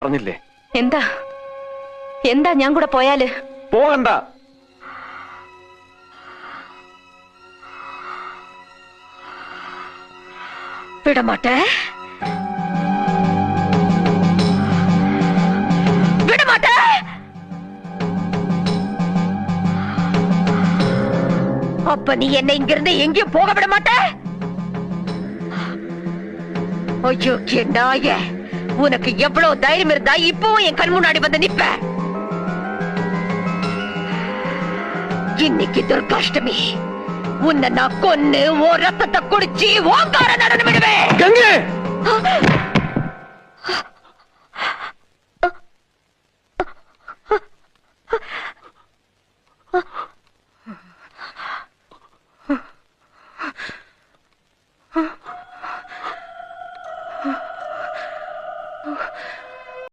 പറഞ്ഞില്ലേ? എന്താ എന്താ ഞാൻ കൂടെ പോയാല്? പോകണ്ട. വിടമാട്ടെ, விடமாட்டே. அப்ப நீ என்ன இங்கிருந்து எங்கேயும் போக விட மாட்ட? ஐயோ நாய, உனக்கு எவ்வளவு தைரியம் இருந்தா இப்பவும் என் கண் முன்னாடி வந்து நிப்ப? இன்னைக்கு துர்காஷ்டமி, உன்னை நான் கொன்னு ஓ ரத்தத்தை குடிச்சு ஓங்கார நடனம் விடுவேன்.